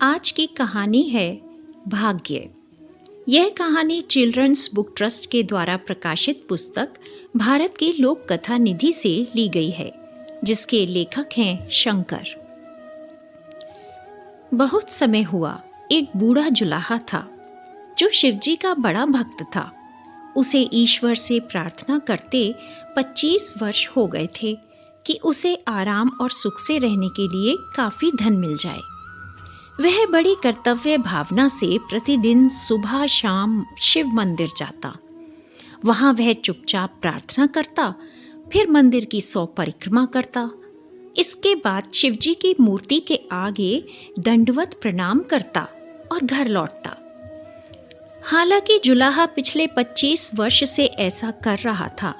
आज की कहानी है भाग्य। यह कहानी चिल्ड्रंस बुक ट्रस्ट के द्वारा प्रकाशित पुस्तक भारत की लोक कथा निधि से ली गई है, जिसके लेखक हैं शंकर। बहुत समय हुआ एक बूढ़ा जुलाहा था जो शिवजी का बड़ा भक्त था। उसे ईश्वर से प्रार्थना करते 25 वर्ष हो गए थे कि उसे आराम और सुख से रहने के लिए काफी धन मिल जाए। वह बड़ी कर्तव्य भावना से प्रतिदिन सुबह शाम शिव मंदिर जाता। वहां वह चुपचाप प्रार्थना करता, फिर मंदिर की 100 परिक्रमा करता। इसके बाद शिवजी की मूर्ति के आगे दंडवत प्रणाम करता और घर लौटता। हालांकि जुलाहा पिछले 25 वर्ष से ऐसा कर रहा था,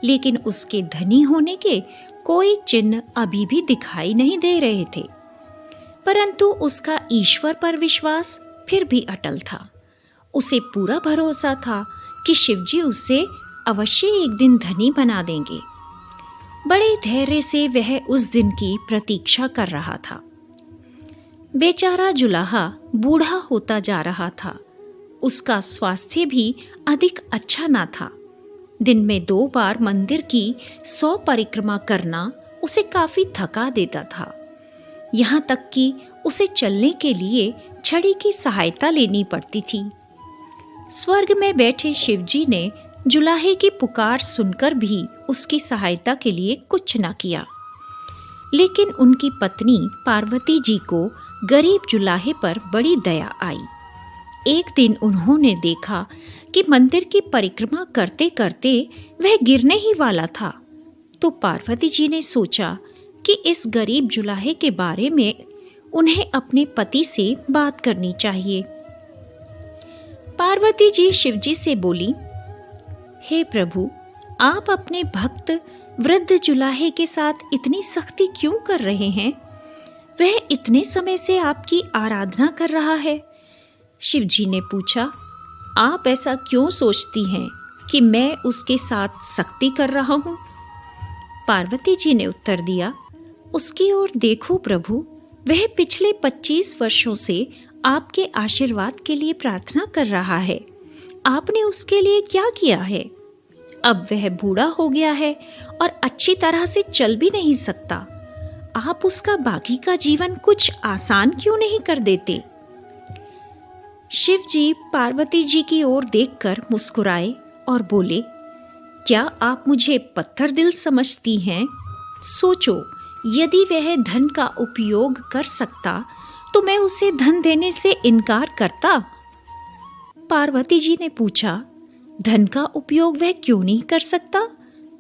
लेकिन उसके धनी होने के कोई चिन्ह अभी भी दिखाई नहीं दे रहे थे। परंतु उसका ईश्वर पर विश्वास फिर भी अटल था। उसे पूरा भरोसा था कि शिवजी उसे अवश्य एक दिन धनी बना देंगे। बड़े धैर्य से वह उस दिन की प्रतीक्षा कर रहा था। बेचारा जुलाहा बूढ़ा होता जा रहा था। उसका स्वास्थ्य भी अधिक अच्छा ना था। दिन में 2 बार मंदिर की 100 परिक्रमा करना उसे काफी थका देता था। यहाँ तक कि उसे चलने के लिए छड़ी की सहायता लेनी पड़ती थी। स्वर्ग में बैठे शिवजी ने जुलाहे की पुकार सुनकर भी उसकी सहायता के लिए कुछ न किया। लेकिन उनकी पत्नी पार्वती जी को गरीब जुलाहे पर बड़ी दया आई। एक दिन उन्होंने देखा कि मंदिर की परिक्रमा करते करते वह गिरने ही वाला था। तो पार्वती जी ने सोचा कि इस गरीब जुलाहे के बारे में उन्हें अपने पति से बात करनी चाहिए। पार्वती जी शिवजी से बोली, हे प्रभु, आप अपने भक्त वृद्ध जुलाहे के साथ इतनी सख्ती क्यों कर रहे हैं? वह इतने समय से आपकी आराधना कर रहा है। शिवजी ने पूछा, आप ऐसा क्यों सोचती हैं कि मैं उसके साथ सख्ती कर रहा हूँ? पार्वती जी ने उत्तर दिया, उसकी ओर देखो प्रभु, वह पिछले 25 वर्षों से आपके आशीर्वाद के लिए प्रार्थना कर रहा है। आपने उसके लिए क्या किया है? अब वह बूढ़ा हो गया है और अच्छी तरह से चल भी नहीं सकता। आप उसका बाकी का जीवन कुछ आसान क्यों नहीं कर देते? शिव जी पार्वती जी की ओर देखकर मुस्कुराए और बोले, क्या आप मुझे पत्थर दिल समझती हैं? सोचो, यदि वह धन का उपयोग कर सकता तो मैं उसे धन देने से इनकार करता? पार्वती जी ने पूछा, धन का उपयोग वह क्यों नहीं कर सकता?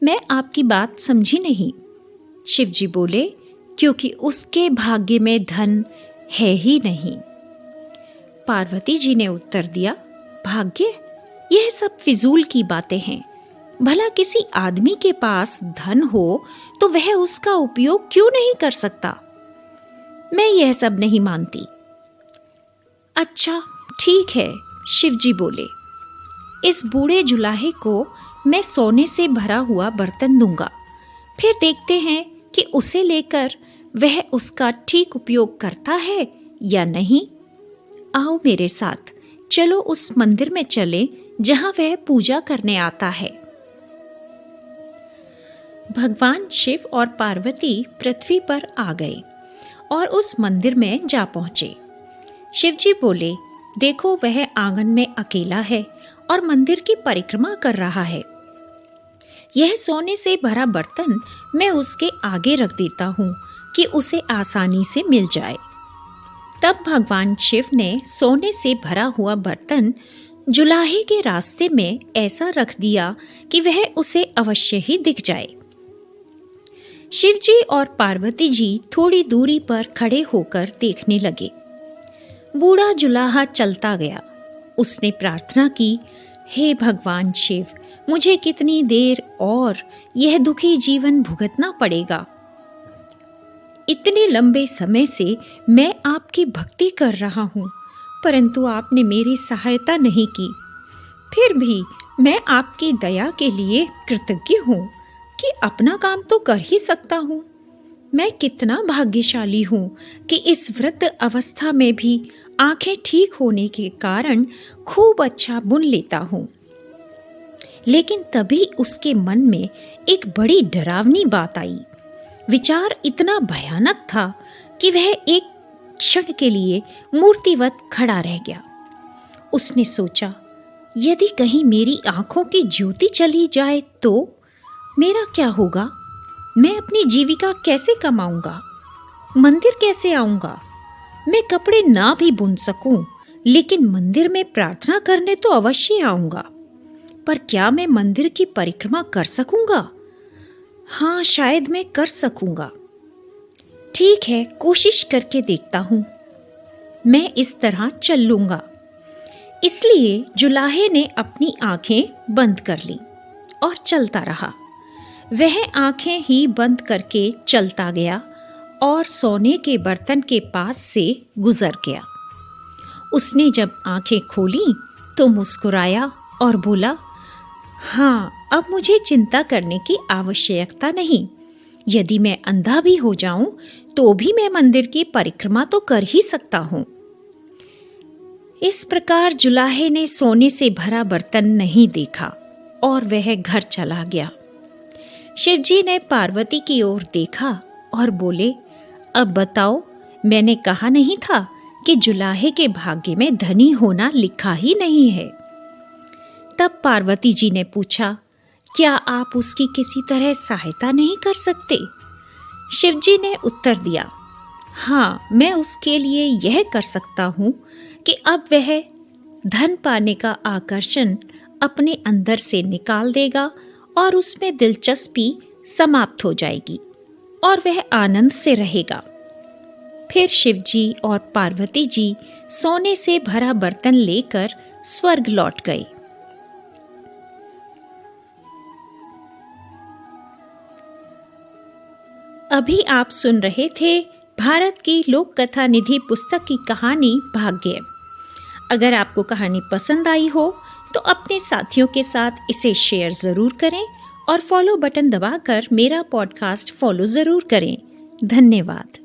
मैं आपकी बात समझी नहीं। शिव जी बोले, क्योंकि उसके भाग्य में धन है ही नहीं। पार्वती जी ने उत्तर दिया, भाग्य? यह सब फिजूल की बातें हैं। भला किसी आदमी के पास धन हो तो वह उसका उपयोग क्यों नहीं कर सकता? मैं यह सब नहीं मानती। अच्छा ठीक है, शिवजी बोले, इस बूढ़े जुलाहे को मैं सोने से भरा हुआ बर्तन दूंगा, फिर देखते हैं कि उसे लेकर वह उसका ठीक उपयोग करता है या नहीं। आओ मेरे साथ, चलो उस मंदिर में चले जहां वह पूजा करने आता है। भगवान शिव और पार्वती पृथ्वी पर आ गए और उस मंदिर में जा पहुंचे। शिवजी बोले, देखो वह आंगन में अकेला है और मंदिर की परिक्रमा कर रहा है। यह सोने से भरा बर्तन मैं उसके आगे रख देता हूँ कि उसे आसानी से मिल जाए। तब भगवान शिव ने सोने से भरा हुआ बर्तन जुलाहे के रास्ते में ऐसा रख दिया कि वह उसे अवश्य ही दिख जाए। शिवजी और पार्वती जी थोड़ी दूरी पर खड़े होकर देखने लगे। बूढ़ा जुलाहा चलता गया। उसने प्रार्थना की, हे भगवान शिव, मुझे कितनी देर और यह दुखी जीवन भुगतना पड़ेगा? इतने लंबे समय से मैं आपकी भक्ति कर रहा हूँ, परंतु आपने मेरी सहायता नहीं की। फिर भी मैं आपकी दया के लिए कृतज्ञ हूँ कि अपना काम तो कर ही सकता हूँ। मैं कितना भाग्यशाली हूँ कि इस वृद्ध अवस्था में भी आंखें ठीक होने के कारण खूब अच्छा बुन लेता हूँ। लेकिन तभी उसके मन में एक बड़ी डरावनी बात आई। विचार इतना भयानक था कि वह एक क्षण के लिए मूर्तिवत खड़ा रह गया। उसने सोचा, यदि कहीं मेरी आंखों की ज्योति चली जाए तो मेरा क्या होगा? मैं अपनी जीविका कैसे कमाऊंगा? मंदिर कैसे आऊंगा? मैं कपड़े ना भी बुन सकूं, लेकिन मंदिर में प्रार्थना करने तो अवश्य आऊंगा। पर क्या मैं मंदिर की परिक्रमा कर सकूंगा? हाँ, शायद मैं कर सकूंगा। ठीक है, कोशिश करके देखता हूं। मैं इस तरह चल लूंगा। इसलिए जुलाहे ने अपनी आंखें बंद कर लीं और चलता रहा। वह आंखें ही बंद करके चलता गया और सोने के बर्तन के पास से गुजर गया। उसने जब आंखें खोली तो मुस्कुराया और बोला, हाँ, अब मुझे चिंता करने की आवश्यकता नहीं। यदि मैं अंधा भी हो जाऊं तो भी मैं मंदिर की परिक्रमा तो कर ही सकता हूं। इस प्रकार जुलाहे ने सोने से भरा बर्तन नहीं देखा और वह घर चला गया। शिवजी ने पार्वती की ओर देखा और बोले, अब बताओ, मैंने कहा नहीं था कि जुलाहे के भाग्य में धनी होना लिखा ही नहीं है। तब पार्वती जी ने पूछा, क्या आप उसकी किसी तरह सहायता नहीं कर सकते? शिवजी ने उत्तर दिया, हाँ, मैं उसके लिए यह कर सकता हूँ कि अब वह धन पाने का आकर्षण अपने अंदर से निकाल देगा और उसमें दिलचस्पी समाप्त हो जाएगी और वह आनंद से रहेगा। फिर शिवजी और पार्वती जी सोने से भरा बर्तन लेकर स्वर्ग लौट गए। अभी आप सुन रहे थे भारत की लोक कथा निधि पुस्तक की कहानी भाग्य। अगर आपको कहानी पसंद आई हो तो अपने साथियों के साथ इसे शेयर ज़रूर करें और फॉलो बटन दबाकर मेरा पॉडकास्ट फॉलो ज़रूर करें। धन्यवाद।